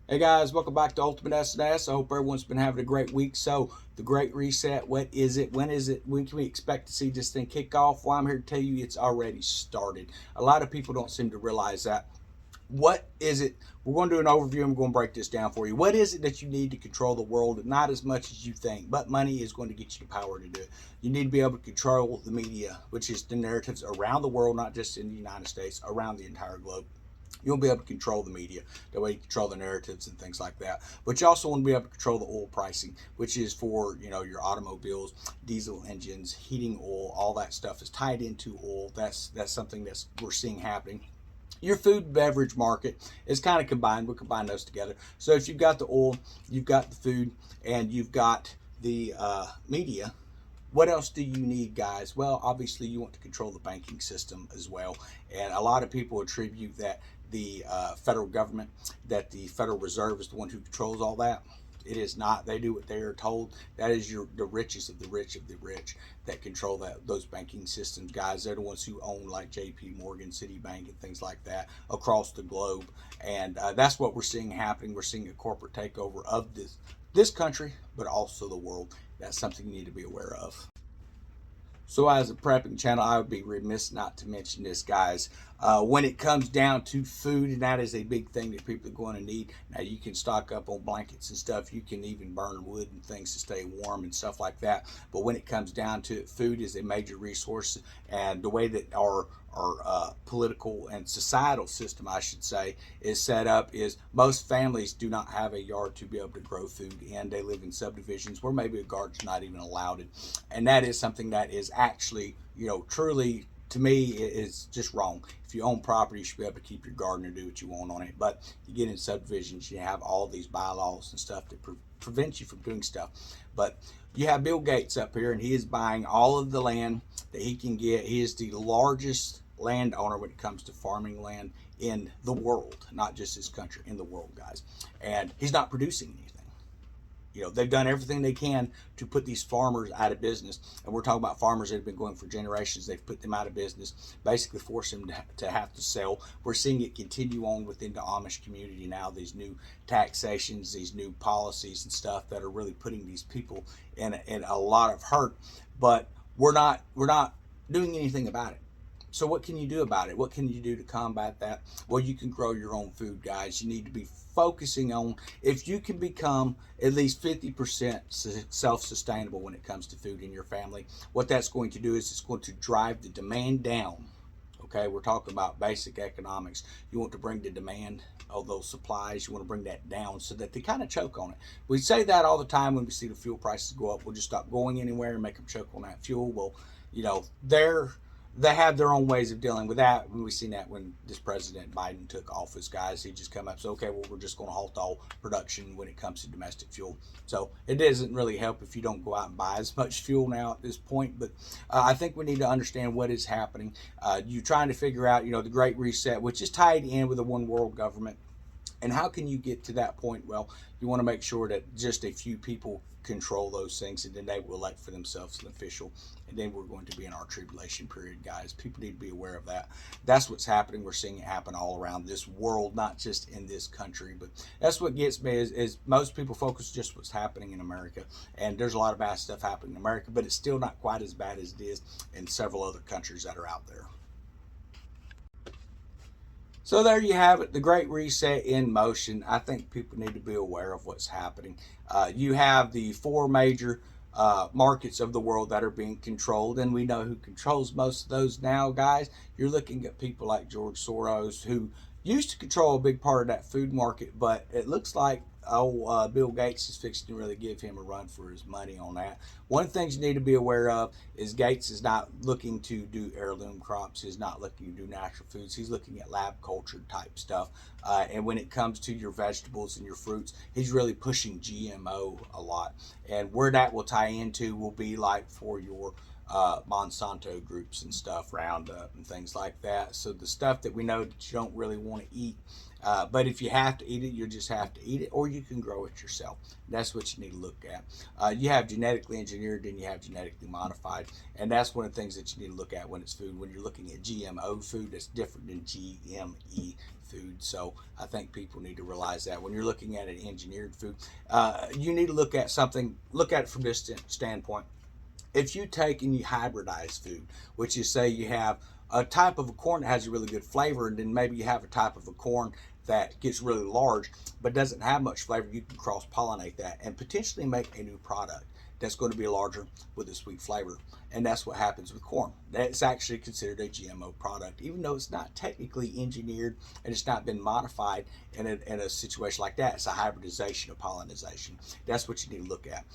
Hey guys, welcome back to Ultimate S&S. I hope everyone's been having a great week. So, the Great Reset, what is it? When is it? When can we expect to see this thing kick off? Well, I'm here to tell you it's already started. A lot of people don't seem to realize that. What is it? We're going to do an overview and we're going to break this down for you. What is it that you need to control the world? Not as much as you think, but money is going to get you the power to do it. You need to be able to control the media, which is the narratives around the world, not just in the United States, around the entire globe. You'll be able to control the media, the way you control the narratives and things like that. But you also want to be able to control the oil pricing, which is for your automobiles, diesel engines, heating oil, all that stuff is tied into oil. That's something that's we're seeing happening. Your food and beverage market is kind of combined. We'll combine those together. So if you've got the oil, you've got the food, and you've got the media, what else do you need, guys? Well, obviously, you want to control the banking system as well. And a lot of people attribute that the federal government, that the Federal Reserve is the one who controls all that. It is not. They do what they are told. That is the richest of the rich that control those banking systems, guys. They're the ones who own like J.P. Morgan, Citibank, and things like that across the globe. And that's what we're seeing happening. We're seeing a corporate takeover of this country, but also the world. That's something you need to be aware of. So, as a prepping channel, I would be remiss not to mention this, guys. When it comes down to food, and that is a big thing that people are going to need. Now, you can stock up on blankets and stuff. You can even burn wood and things to stay warm and stuff like that. But when it comes down to it, food is a major resource, and the way that our political and societal system, I should say, is set up is most families do not have a yard to be able to grow food in. They live in subdivisions where maybe a garden's not even allowed, and that is something that is actually, truly to me is just wrong. If you own property, you should be able to keep your garden and do what you want on it. But you get in subdivisions, you have all these bylaws and stuff that prevent you from doing stuff. But you have Bill Gates up here, and he is buying all of the land that he can get. He is the largest landowner when it comes to farming land in the world, not just this country, in the world, guys. And he's not producing anything. They've done everything they can to put these farmers out of business, and we're talking about farmers that have been going for generations. They've put them out of business, basically forced them to have to sell. We're seeing it continue on within the Amish community now, these new taxations, these new policies and stuff that are really putting these people in a lot of hurt. But we're not doing anything about it. So what can you do about it? What can you do to combat that? Well, you can grow your own food, guys. You need to be focusing on, if you can become at least 50% self-sustainable when it comes to food in your family, what that's going to do is it's going to drive the demand down. Okay, we're talking about basic economics. You want to bring the demand of those supplies, you want to bring that down so that they kind of choke on it. We say that all the time when we see the fuel prices go up. We'll just stop going anywhere and make them choke on that fuel. Well, they have their own ways of dealing with that. We've seen that when this President Biden took office, guys. He just come up and said, okay, well, we're just going to halt all production when it comes to domestic fuel. So it doesn't really help if you don't go out and buy as much fuel now at this point. But I think we need to understand what is happening. You're trying to figure out, the Great Reset, which is tied in with a one world government. And how can you get to that point? Well, you want to make sure that just a few people control those things, and then they will elect for themselves an official, and then we're going to be in our tribulation period, guys. People need to be aware of that. That's what's happening. We're seeing it happen all around this world, not just in this country. But that's what gets me is most people focus just what's happening in America, and there's a lot of bad stuff happening in America, but it's still not quite as bad as it is in several other countries that are out there. So there you have it, the Great Reset in motion. I think people need to be aware of what's happening. You have the four major markets of the world that are being controlled, and we know who controls most of those now, guys. You're looking at people like George Soros, who used to control a big part of that food market, but it looks like Bill Gates is fixing to really give him a run for his money on that. One of the things you need to be aware of is Gates is not looking to do heirloom crops. He's not looking to do natural foods. He's looking at lab cultured type stuff. And when it comes to your vegetables and your fruits, he's really pushing GMO a lot. And where that will tie into will be like for your Monsanto groups and stuff, Roundup and things like that. So the stuff that we know that you don't really want to eat, But if you have to eat it, you just have to eat it, or you can grow it yourself. That's what you need to look at. You have genetically engineered, and you have genetically modified, and that's one of the things that you need to look at when it's food. When you're looking at GMO food, that's different than GME food. So I think people need to realize that when you're looking at an engineered food, you need to look at something. Look at it from this standpoint. If you take and you hybridize food, which is say you have a type of a corn that has a really good flavor, and then maybe you have a type of a corn that gets really large but doesn't have much flavor, you can cross pollinate that and potentially make a new product that's going to be larger with a sweet flavor. And that's what happens with corn. That's actually considered a GMO product, even though it's not technically engineered and it's not been modified in a situation like that. It's a hybridization of pollination. That's what you need to look at.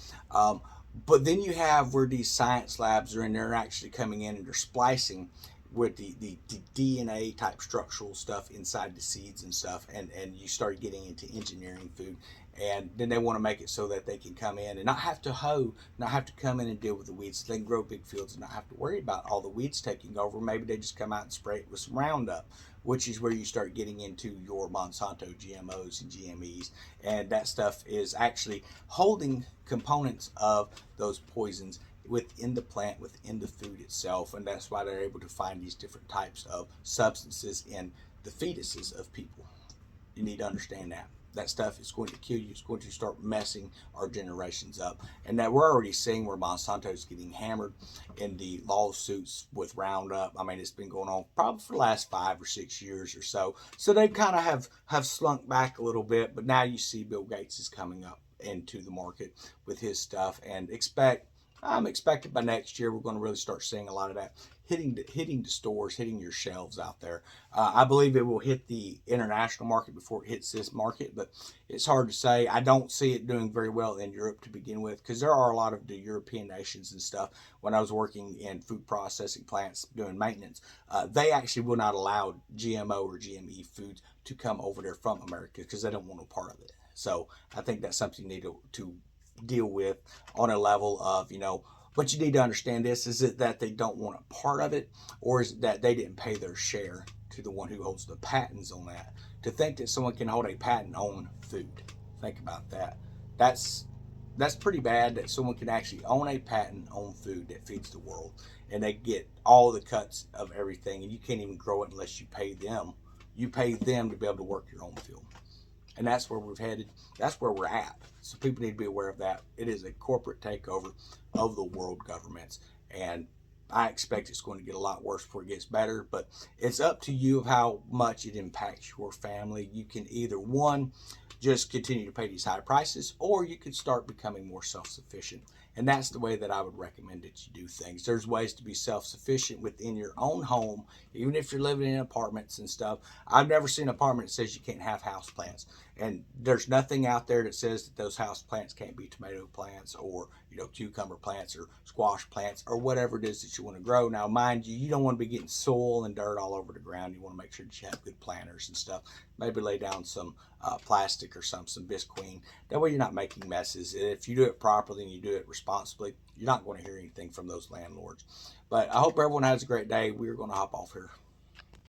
But then you have where these science labs are in there actually coming in and they're splicing with the DNA type structural stuff inside the seeds and stuff, and you start getting into engineering food, and then they want to make it so that they can come in and not have to hoe, not have to come in and deal with the weeds. So they can grow big fields and not have to worry about all the weeds taking over. Maybe they just come out and spray it with some Roundup, which is where you start getting into your Monsanto GMOs and GMEs, and that stuff is actually holding components of those poisons within the plant, within the food itself, and that's why they're able to find these different types of substances in the fetuses of people. You need to understand that. That stuff is going to kill you. It's going to start messing our generations up. And that we're already seeing where Monsanto is getting hammered in the lawsuits with Roundup. I mean, it's been going on probably for the last 5 or 6 years or so. So they kind of have slunk back a little bit, but now you see Bill Gates is coming up into the market with his stuff, and I'm expecting by next year we're going to really start seeing a lot of that hitting the stores, hitting your shelves out there. I believe it will hit the international market before it hits this market, but it's hard to say. I don't see it doing very well in Europe to begin with, because there are a lot of the European nations and stuff. When I was working in food processing plants doing maintenance, they actually will not allow GMO or GME foods to come over there from America because they don't want no part of it. So I think that's something you need to deal with on a level of, but you need to understand this. Is it that they don't want a part of it, or is it that they didn't pay their share to the one who holds the patents on that? To think that someone can hold a patent on food, think about that. That's pretty bad that someone can actually own a patent on food that feeds the world, and they get all the cuts of everything, and you can't even grow it unless you pay them. You pay them to be able to work your own field. And that's where we've headed. That's where we're at. So people need to be aware of that. It is a corporate takeover of the world governments, and I expect it's going to get a lot worse before it gets better. But it's up to you of how much it impacts your family. You can either one, just continue to pay these high prices, or you can start becoming more self-sufficient. And that's the way that I would recommend that you do things. There's ways to be self-sufficient within your own home, even if you're living in apartments and stuff. I've never seen an apartment that says you can't have house plants. And there's nothing out there that says that those house plants can't be tomato plants or, cucumber plants or squash plants or whatever it is that you want to grow. Now, mind you, you don't want to be getting soil and dirt all over the ground. You want to make sure that you have good planters and stuff. Maybe lay down some plastic or some bisqueen. That way you're not making messes. If you do it properly and you do it responsibly, you're not going to hear anything from those landlords. But I hope everyone has a great day. We're going to hop off here.